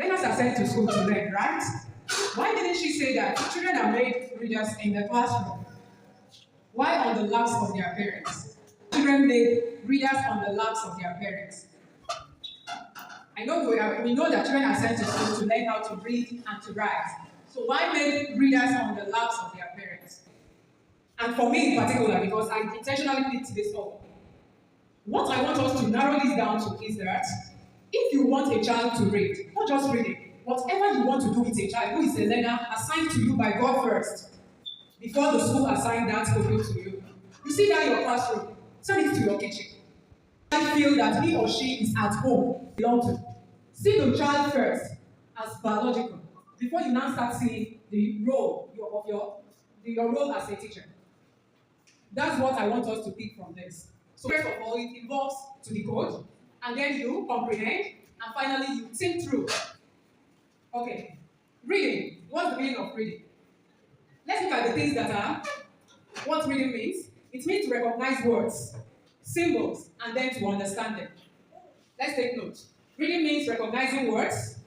Learners are sent to school to learn, right? Why didn't she say that children are made readers in the classroom? Why on the laps of their parents? Children made readers on the laps of their parents. I know we know that children are sent to school to learn how to read and to write. So why make readers on the laps of their parents? And for me in particular, because I intentionally picked this up, what I want us to narrow this down to is that if you want a child to read, not just reading, whatever you want to do with a child who is a learner assigned to you by God first, before the school assigned that topic to you. You see that in your classroom, send it to your kitchen. I feel that he or she is at home, belong to. See the child first as biological before you now start seeing the role of your role as a teacher. That's what I want us to pick from this. So first of all, it involves to decode, and then you comprehend, and finally you think through. Okay, reading. What's the meaning of reading? Let's look at the things that are what reading means. It means to recognize words, symbols, and then to understand them. Let's take note. Reading means recognizing words,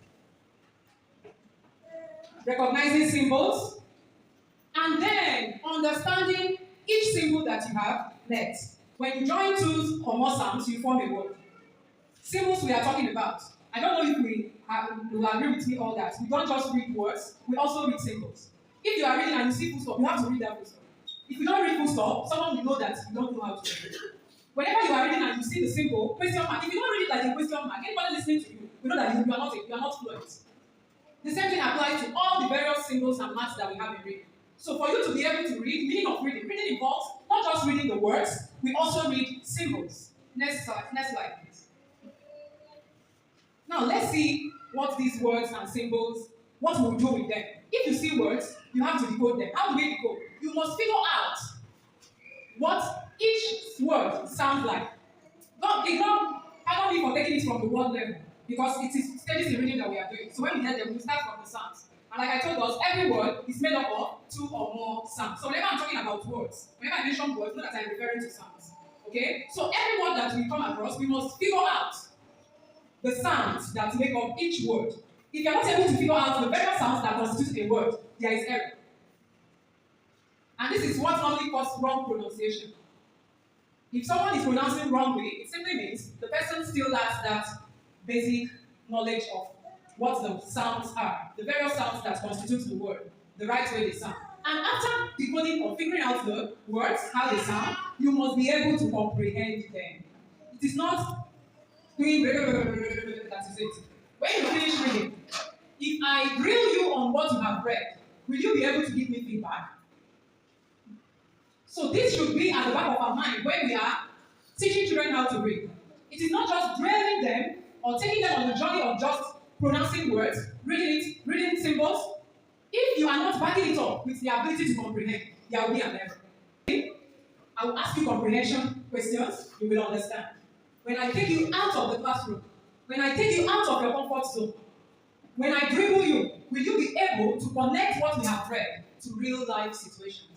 recognizing symbols, and then understanding each symbol that you have next. When you join two or more sounds, you form a word. Symbols we are talking about. I don't know if you will agree with me all that. We don't just read words, we also read symbols. If you are reading and you see full stop, you have to read that full stop. If you don't read full stop, someone will know that you don't know how to read. Whenever you are reading and you see the symbol, question mark, if you don't read it like a question mark, anybody listening to you will know that you are not fluent. The same thing applies to all the various symbols and marks that we have in reading. So for you to be able to read, meaning of reading involves not just reading the words, we also read symbols. Next slide, please. Now let's see what these words and symbols, what we'll do with them. If you see words, you have to decode them. How do we decode? You must figure out what each word sounds like. Pardon me for taking it from the word level, because it is stages in reading that we are doing. So when we hear them, we start from the sounds. And like I told us, every word is made up of two or more sounds. So whenever I'm talking about words, whenever I mention words, know that I'm referring to sounds. Okay? So every word that we come across, we must figure out the sounds that make up each word. If you are not able to figure out the various sounds that constitute a word, there is error. And this is what normally causes wrong pronunciation. If someone is pronouncing wrongly, it simply means the person still lacks that basic knowledge of what the sounds are, the various sounds that constitute the word, the right way they sound. And after decoding or figuring out the words, how they sound, you must be able to comprehend them. It is not doing that is it. When you finish reading, if I grill you on what you have read, will you be able to give me feedback? So this should be at the back of our mind when we are teaching children how to read. It is not just drilling them or taking them on the journey of just pronouncing words, reading symbols. If you are not backing it up with the ability to comprehend, there will be an error. I will ask you comprehension questions, you will understand. When I take you out of the classroom, when I take you out of your comfort zone, when I dribble you, will you be able to connect what we have read to real life situations?